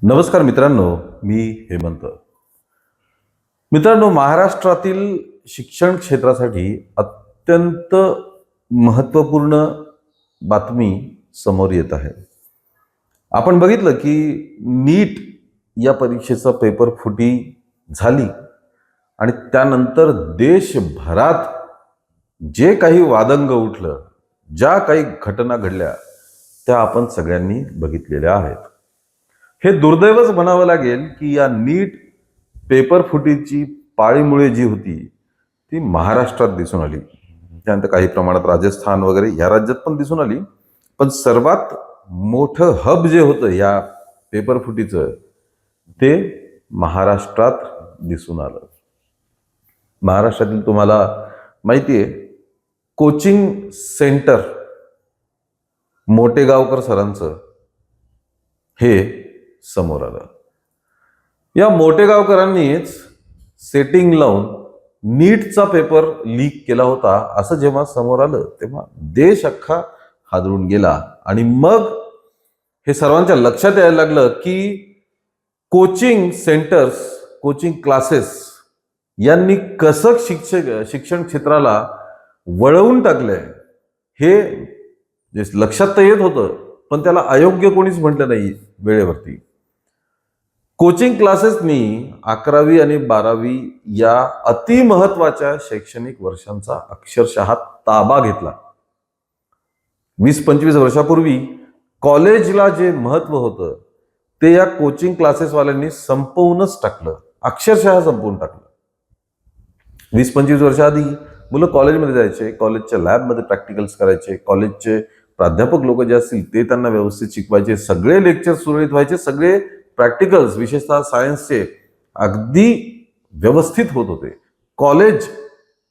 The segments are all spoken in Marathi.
नमस्कार मित्रांनो, मी हेमंत. मित्रांनो, महाराष्ट्रातील शिक्षण क्षेत्रासाठी अत्यंत महत्त्वपूर्ण बातमी समोर येत आहे. आपण बघितलं की नीट या परीक्षेचा पेपर फुटी झाली आणि त्यानंतर देशभरात जे काही वादंग उठलं, ज्या काही घटना घडल्या, त्या आपण सगळ्यांनी बघितलेल्या आहेत. हे दुर्दैवच म्हणावं लागेल की या नीट पेपर फुटीची पाळीमुळे जी होती ती महाराष्ट्रात दिसून आली. त्यानंतर काही प्रमाणात राजस्थान वगैरे या राज्यात पण दिसून आली. पण सर्वात मोठं हब जे होतं या पेपर फुटीचं ते महाराष्ट्रात दिसून आलं. महाराष्ट्रातील तुम्हाला माहिती आहे, कोचिंग सेंटर मोटेगावकर सरांचं हे समोर आलं. या मोटेगावकरांनीच सेटिंग लावून नीटचा पेपर लीक केला होता असं जेव्हा समोर आलं तेव्हा देश अख्खा हादरून गेला. आणि मग हे सर्वांच्या लक्षात यायला लागलं की कोचिंग सेंटर्स, कोचिंग क्लासेस यांनी कसं शिक्षण क्षेत्राला वळवून टाकलंय हे जे लक्षात तर येत होतं, पण त्याला अयोग्य कोणीच म्हटलं नाही वेळेवरती. कोचिंग क्लासेसनी 11वी आणि 12वी या अतिमहत्वाच्या शैक्षणिक वर्षांचा अक्षरशः ताबा घेतला. 20-25 वर्षापूर्वी कॉलेजला जे महत्व होतं ते या कोचिंग क्लासेसवाल्यांनी संपवूनच टाकलं, अक्षरशः संपवून टाकलं. 20-25 वर्षाआधी मुलं कॉलेजमध्ये जायचे, कॉलेजच्या लॅबमध्ये प्रॅक्टिकल्स करायचे, कॉलेजचे प्राध्यापक लोक जे असतील ते त्यांना व्यवस्थित शिकवायचे, सगळे लेक्चर सुरळीत व्हायचे, सगळे प्रॅक्टिकल्स विशेषतः सायन्सचे अगदी व्यवस्थित होत होते. कॉलेज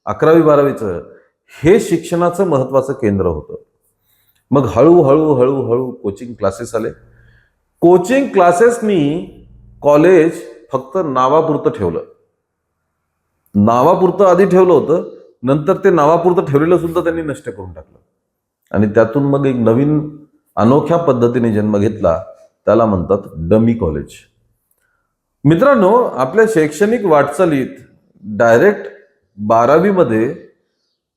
11वी 12वीचं हे शिक्षणाचं महत्वाचं केंद्र होतं. मग हळूहळू हळूहळू कोचिंग क्लासेस आले. कोचिंग क्लासेसनी कॉलेज फक्त नावापुरतं ठेवलं. नावापुरतं आधी ठेवलं होतं, नंतर ते नावापुरतं ठेवलेलं सुद्धा त्यांनी नष्ट करून टाकलं आणि त्यातून मग एक नवीन अनोख्या पद्धतीने जन्म घेतला, त्याला म्हणतात डमी कॉलेज. मित्रांनो, आपल्या शैक्षणिक वाटचालीत डायरेक्ट 12वी मध्ये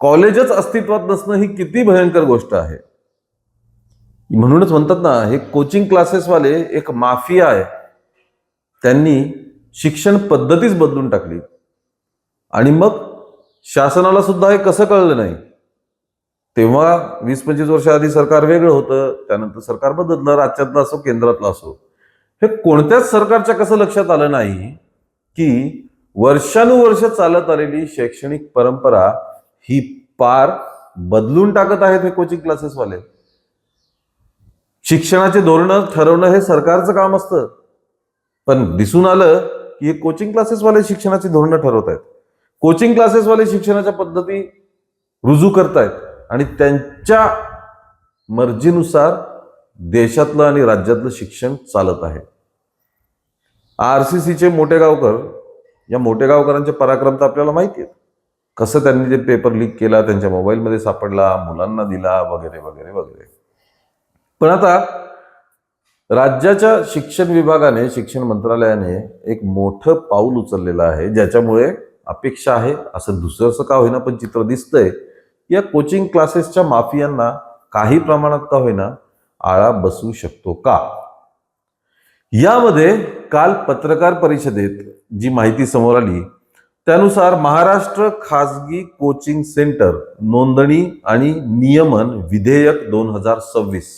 कॉलेजच अस्तित्वात नसणं ही किती भयंकर गोष्ट आहे. म्हणूनच म्हणतात ना, हे कोचिंग क्लासेसवाले एक माफिया आहे. त्यांनी शिक्षण पद्धतीच बदलून टाकली आणि मग शासनाला सुद्धा हे कसं कळलं नाही. तेव्हा 20-25 वर्षाआधी सरकार वेगळं होतं, त्यानंतर सरकार बदललं, राज्यातलं असो केंद्रातलं असो. हे कोणत्याच सरकारच्या कसं लक्षात आलं नाही की वर्षानुवर्ष चालत आलेली शैक्षणिक परंपरा ही पार बदलून टाकत आहेत हे कोचिंग क्लासेसवाले. शिक्षणाचे धोरणं ठरवणं हे सरकारचं काम असतं, पण दिसून आलं की हे कोचिंग क्लासेसवाले शिक्षणाची धोरणं ठरवत आहेत. कोचिंग क्लासेसवाले शिक्षणाच्या पद्धती रुजू करतायत आणि त्यांच्या मर्जीनुसार देशातलं आणि राज्यातलं शिक्षण चालत आहे. RCCचे मोटेगावकर, या मोटेगावकरांचे पराक्रम तर आपल्याला माहिती आहेत. कसं त्यांनी ते पेपर लीक केला, त्यांच्या मोबाईलमध्ये सापडला, मुलांना दिला वगैरे वगैरे वगैरे. पण आता राज्याच्या शिक्षण विभागाने, शिक्षण मंत्रालयाने एक मोठं पाऊल उचललेलं आहे, ज्याच्यामुळे अपेक्षा आहे, असं दुसरंसं का होईना पण चित्र दिसतंय, या कोचिंग क्लासेसच्या माफियांना काही प्रमाणात का होईना आळा बसू शकतो का. यामध्ये काल पत्रकार परिषदेत जी माहिती समोर आली त्यानुसार महाराष्ट्र खासगी कोचिंग सेंटर नोंदणी आणि नियमन विधेयक 2026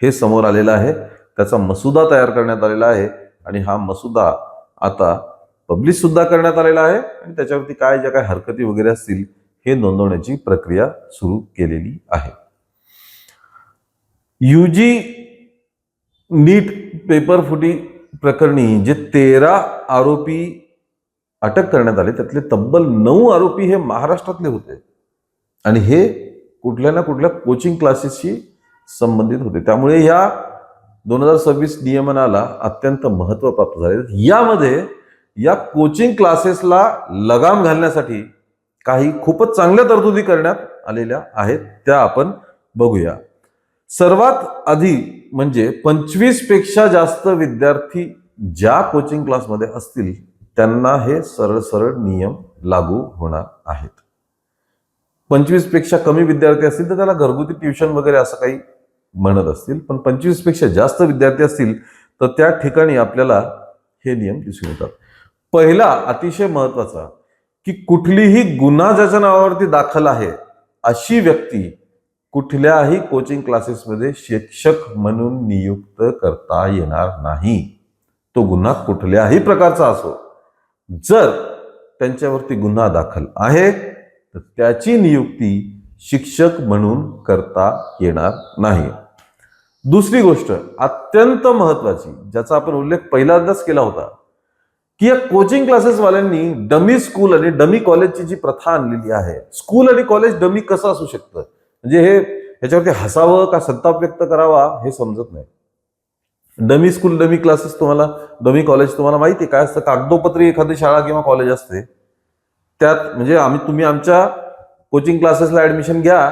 हे समोर आलेलं आहे. त्याचा मसुदा तयार करण्यात आलेला आहे आणि हा मसुदा आता पब्लिश सुद्धा करण्यात आलेला आहे आणि त्याच्यावरती काय ज्या काही हरकती वगैरे असतील हे नोंदवण्याची प्रक्रिया सुरू केलेली आहे. UG नीट पेपर फुटी प्रकरणी जे 13 आरोपी अटक करण्यात आले त्यातले तब्बल 9 आरोपी हे महाराष्ट्रातले होते आणि हे कुठल्या ना कुठल्या कोचिंग क्लासेसशी संबंधित होते. त्यामुळे या 2026 नियमनाला अत्यंत महत्व प्राप्त झाले. यामध्ये या कोचिंग क्लासेसला लगाम घालण्यासाठी काही खूपच चांगल्या तरतुदी करण्यात आलेल्या आहेत, त्या आपण बघूया. सर्वात आधी म्हणजे 25 पेक्षा जास्त विद्यार्थी ज्या कोचिंग क्लासमध्ये असतील त्यांना हे सरळ सरळ नियम लागू होणार आहेत. 25 पेक्षा कमी विद्यार्थी असतील तर त्याला घरगुती ट्युशन वगैरे असं काही म्हणत असतील, पण 25 पेक्षा जास्त विद्यार्थी असतील तर त्या ठिकाणी आपल्याला हे नियम दिसून येतात. पहिला अतिशय महत्वाचा की कुठलीही गुन्हा ज्याच्या नावावरती दाखल आहे अशी व्यक्ती कुठल्याही कोचिंग क्लासेसमध्ये शिक्षक म्हणून नियुक्त करता येणार नाही. तो गुन्हा कुठल्याही प्रकारचा असो. जर त्यांच्यावरती गुन्हा दाखल आहे तर त्याची नियुक्ती शिक्षक म्हणून करता येणार नाही. दुसरी गोष्ट अत्यंत महत्वाची ज्याचा आपण उल्लेख पहिल्यांदाच केला होता की या कोचिंग क्लासेसवाल्यांनी डमी स्कूल आणि डमी कॉलेजची जी प्रथा आणलेली आहे. स्कूल आणि कॉलेज डमी कसं असू शकतं, म्हणजे हे ह्याच्यावरती हसावं का संताप व्यक्त करावा हे समजत नाही. डमी स्कूल डमी क्लासेस तुम्हाला, डमी कॉलेज तुम्हाला माहिती आहे काय असतं? कागदोपत्री एखादी शाळा किंवा कॉलेज असते, त्यात म्हणजे तुम्ही आमच्या कोचिंग क्लासेसला ऍडमिशन घ्या,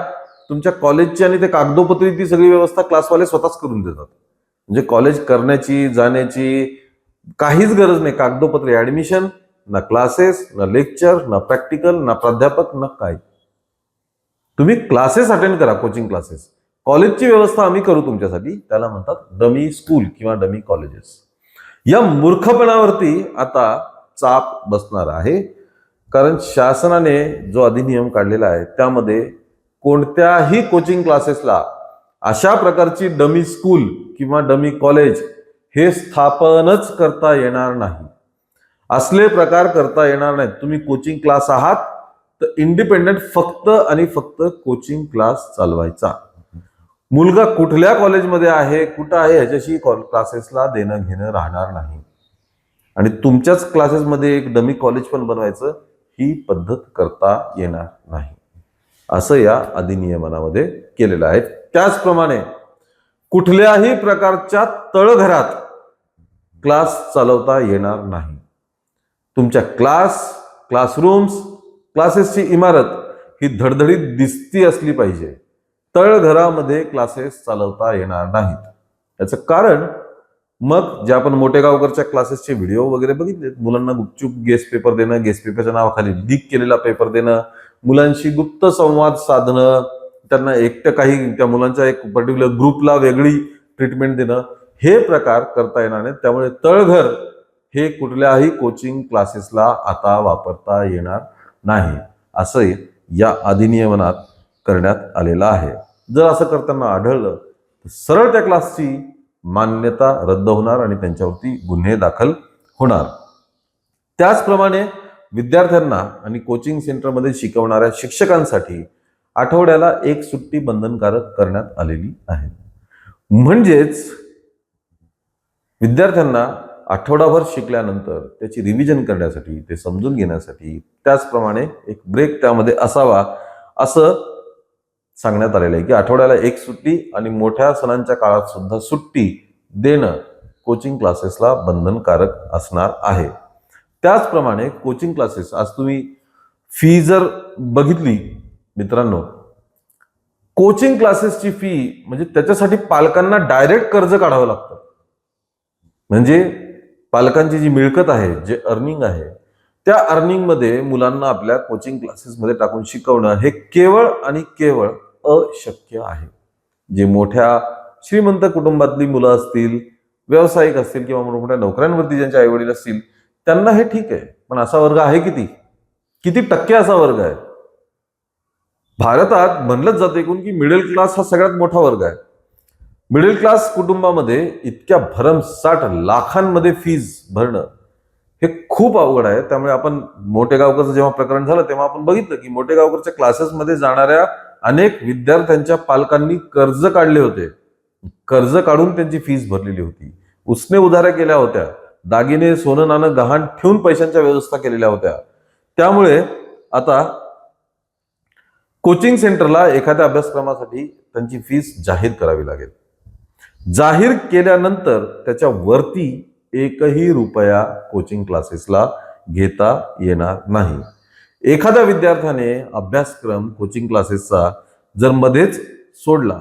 तुमच्या कॉलेजची आणि ते कागदोपत्री ती सगळी व्यवस्था क्लासवाले स्वतःच करून देतात. म्हणजे कॉलेज करण्याची जाण्याची काहीच गरज नाही. कागदोपत्री ऍडमिशन, ना क्लासेस, ना लेक्चर, ना प्रॅक्टिकल, ना प्राध्यापक, ना काय. तुम्ही क्लासेस अटेंड करा, कोचिंग क्लासेस. कॉलेजची व्यवस्था आम्ही करू तुमच्यासाठी, त्याला म्हणतात डमी स्कूल किंवा डमी कॉलेजेस. या मूर्खपणावरती आता चाप बसणार आहे, कारण शासनाने जो अधिनियम काढलेला आहे त्यामध्ये कोणत्याही कोचिंग क्लासेसला अशा प्रकारची डमी स्कूल किंवा डमी कॉलेज हे स्थापनच करता येणार नाही. असले प्रकार करता येणार नाहीत. तुम्ही कोचिंग क्लास आहात तर इंडिपेंडेंट फक्त आणि फक्त कोचिंग क्लास चालवायचा. मुलगा कुठल्या कॉलेजमध्ये आहे, कुठं आहे ह्याच्याशी क्लासेसला देणं घेणं राहणार नाही. आणि तुमच्याच क्लासेसमध्ये एक डमी कॉलेज पण बनवायचं, ही पद्धत करता येणार नाही, असं या अधिनियमनामध्ये केलेलं आहे. त्याचप्रमाणे कुठल्याही प्रकारच्या तळघरात क्लास चालवता येणार नाही. तुमच्या क्लासरूम्स, क्लासेसची इमारत ही धडधडीत दिसती असली पाहिजे. तळघरामध्ये क्लासेस चालवता येणार नाहीत. याचं कारण मग जे आपण मोठेगावकरच्या क्लासेसचे व्हिडिओ वगैरे बघितले, मुलांना गुपचूप गेस्ट पेपर देणं, गेस्ट पेपरच्या नावाखाली लीक केलेला पेपर देणं, मुलांशी गुप्त संवाद साधणं, त्यांना एकटं काही त्या मुलांच्या एक पर्टिक्युलर ग्रुपला वेगळी ट्रीटमेंट देणं, हे प्रकार करता येणार नाहीत. त्यामुळे तळघर हे कुठल्याही कोचिंग क्लासेसला आता वापरता येणार नाही, असं या अधिनियमनात करण्यात आलेलं आहे. जर असं करताना आढळलं तर सरळ त्या क्लासची मान्यता रद्द होणार आणि त्यांच्यावरती गुन्हे दाखल होणार. त्याचप्रमाणे विद्यार्थ्यांना आणि कोचिंग सेंटरमध्ये शिकवणाऱ्या शिक्षकांसाठी आठवड्याला एक सुट्टी बंधनकारक करण्यात आलेली आहे. म्हणजेच विद्यार्थ्यांना आठवडाभर शिकल्यानंतर त्याची रिव्हिजन करण्यासाठी, ते समजून घेण्यासाठी, त्याचप्रमाणे एक ब्रेक त्यामध्ये असावा असं सांगण्यात आलेलं आहे की आठवड्याला एक सुट्टी आणि मोठ्या सणांच्या काळात सुद्धा सुट्टी देणं कोचिंग क्लासेसला बंधनकारक असणार आहे. त्याचप्रमाणे कोचिंग क्लासेस, आज तुम्ही फी जर बघितली मित्रांनो, कोचिंग क्लासेसची फी म्हणजे त्याच्यासाठी पालकांना डायरेक्ट कर्ज काढावं लागतं. म्हणजे पालकांची जी मिळकत आहे, जे अर्निंग आहे, त्या अर्निंगमध्ये मुलांना आपल्या कोचिंग क्लासेसमध्ये टाकून शिकवणं हे केवळ आणि केवळ अशक्य आहे. जे मोठ्या श्रीमंत कुटुंबातली मुलं असतील, व्यावसायिक असतील किंवा मोठ्या नोकऱ्यांवरती ज्यांचे आई वडील असतील त्यांना हे ठीक आहे, पण असा वर्ग आहे किती टक्के असा वर्ग आहे? भारतात म्हणलंच जाते की मिडल क्लास हा सगळ्यात मोठा वर्ग आहे. मिडल क्लास कुटुंबामध्ये इतक्या भरमसाठ लाखांमध्ये फीज भरणं हे खूप अवघड आहे. त्यामुळे आपण मोठेगावकरचं जेव्हा प्रकरण झालं तेव्हा आपण बघितलं की मोठेगावकरच्या क्लासेसमध्ये जाणाऱ्या अनेक विद्यार्थ्यांच्या पालकांनी कर्ज काढले होते. कर्ज काढून त्यांची फीस भरलेली होती, उसने उधाऱ्या केल्या होत्या, दागिने सोनं नाणं गहाण ठेवून पैशांच्या व्यवस्था केलेल्या होत्या. त्यामुळे आता कोचिंग सेंटरला एखाद्या अभ्यासक्रमासाठी त्यांची फीस जाहीर करावी लागेल. जाहीर केल्यानंतर त्याच्या वरती एकही रुपया कोचिंग क्लासेसला घेता येणार नाही. एखाद्या विद्यार्थ्याने अभ्यासक्रम कोचिंग क्लासेसचा जर मध्येच सोडला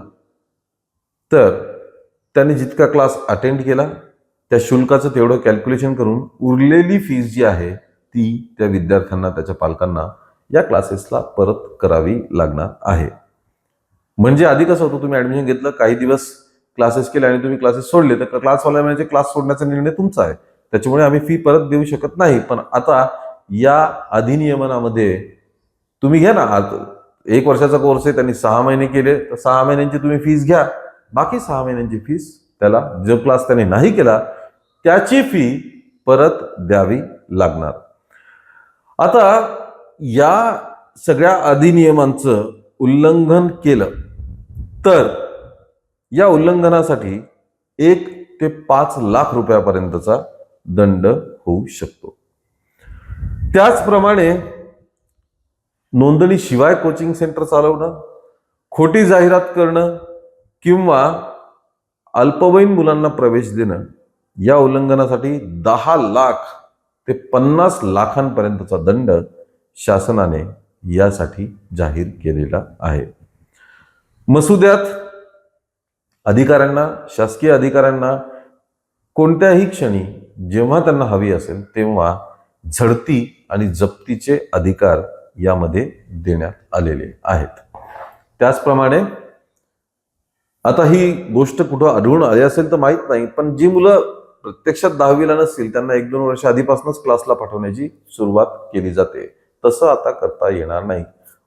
तर त्यांनी जितका क्लास अटेंड केला त्या शुल्काचं तेवढं कॅल्क्युलेशन करून उरलेली फीस जी आहे ती त्या विद्यार्थ्यांना, त्याच्या पालकांना या क्लासेसला परत करावी लागणार आहे. म्हणजे आधी कसं होतं, तुम्ही ऍडमिशन घेतलं, काही दिवस क्लासेस केले आणि तुम्ही क्लासेस सोडले तर क्लासवाल्या म्हणजे क्लास सोडण्याचा निर्णय तुमचा आहे, त्याच्यामुळे आम्ही फी परत देऊ शकत नाही. पण आता या अधिनियमनामध्ये तुम्ही घ्या ना, आता 1 वर्षाचा कोर्स आहे, त्यांनी 6 महिने केले तर 6 महिन्यांची तुम्ही फीस घ्या, बाकी 6 महिन्यांची फीस त्याला, जो क्लास त्याने नाही केला त्याची फी परत द्यावी लागणार. आता या सगळ्या अधिनियमांचं उल्लंघन केलं तर या उल्लंघनासाठी 1 ते 5 लाख रुपयापर्यंतचा दंड होऊ शकतो. त्याचप्रमाणे नोंदणीशिवाय कोचिंग सेंटर चालवणं, खोटी जाहिरात करणं किंवा अल्पवयीन मुलांना प्रवेश देणं, या उल्लंघनासाठी 10 लाख ते 50 लाखांपर्यंतचा दंड शासनाने यासाठी जाहीर केलेला आहे. मसुद्यात अधिकाऱ्यांना, शासकीय अधिकाऱ्यांना कोणत्याही क्षणी जेव्हा त्यांना हवी असेल तेव्हा झडती आणि जप्तीचे अधिकार यामध्ये देण्यात आलेले आहेत. त्याचप्रमाणे आता ही गोष्ट कुठं आढळून आली असेल तर माहीत नाही, पण जी मुलं प्रत्यक्षात 10वीला नसतील त्यांना 1-2 वर्ष आधीपासूनच क्लासला पाठवण्याची सुरुवात केली जाते. तसं आता करता येणार नाही.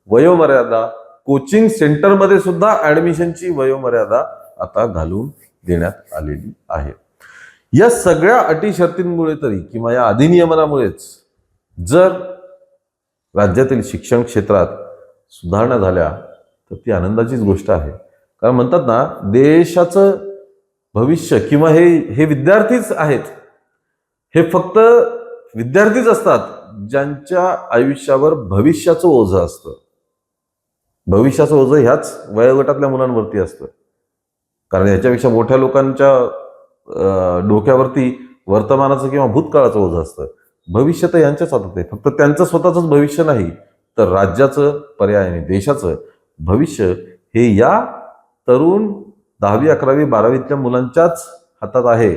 वयोमर्यादा, कोचिंग सेंटरमध्ये सुद्धा ऍडमिशनची वयोमर्यादा आता घालून देण्यात आलेली आहे. या सगळ्या अटी शर्तींमुळे तरी किंवा या अधिनियमनामुळेच जर राज्यातील शिक्षण क्षेत्रात सुधारणा झाल्या तर ती आनंदाचीच गोष्ट आहे. कारण म्हणतात ना, देशाचं भविष्य किंवा हे विद्यार्थीच आहेत. हे फक्त विद्यार्थीच असतात ज्यांच्या आयुष्यावर भविष्याचं ओझं असतं. भविष्याचं ओझं ह्याच वयोगटातल्या मुलांवरती असतं. कारण ह्याच्यापेक्षा मोठ्या लोकांच्या डोक्यावरती वर्तमानाचं किंवा भूतकाळाचं ओझं असतं. भविष्य तर यांच्याच हातात आहे. फक्त त्यांचं स्वतःच भविष्य नाही तर राज्याचं, पर्यायाने देशाचं भविष्य हे या तरुण 10वी, 11वी, 12वीतल्या मुलांच्याच हातात आहे.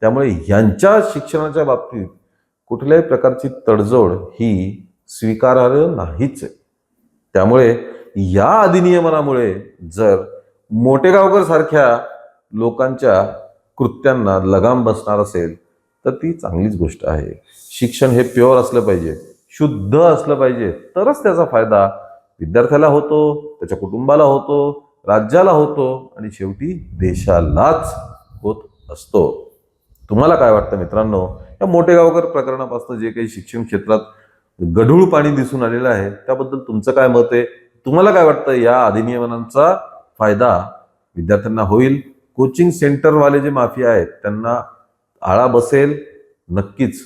त्यामुळे यांच्या शिक्षणाच्या बाबतीत कुठल्याही प्रकारची तडजोड ही स्वीकारार्ह नाहीच आहे. त्यामुळे या अधिनियमनामुळे जर मोटेगावकर सारख्या लोकांच्या कृत्यांना लगाम बसणार असेल तर ती चांगलीच गोष्ट आहे. शिक्षण हे प्युअर असलं पाहिजे, शुद्ध असलं पाहिजे, तरच त्याचा फायदा विद्यार्थ्याला होतो, त्याच्या कुटुंबाला होतो, राज्याला होतो आणि शेवटी देशालाच होत असतो. तुम्हाला काय वाटतं मित्रांनो, या मोटेगावकर प्रकरणापासून जे काही शिक्षण क्षेत्रात गढूळ पाणी दिसून आलेलं आहे त्याबद्दल तुमचं काय मत आहे? तुम्हाला काय वाटतं, या अधिनियमांचा फायदा विद्यार्थ्यांना होईल? कोचिंग सेंटरवाले जे माफिया आहेत त्यांना आळा बसेल? नक्कीच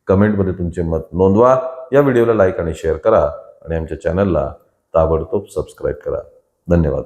कमेंटमध्ये तुमचे मत नोंदवा. या व्हिडिओला लाईक आणि शेअर करा आणि आमच्या चॅनलला ताबडतोब सबस्क्राईब करा. धन्यवाद.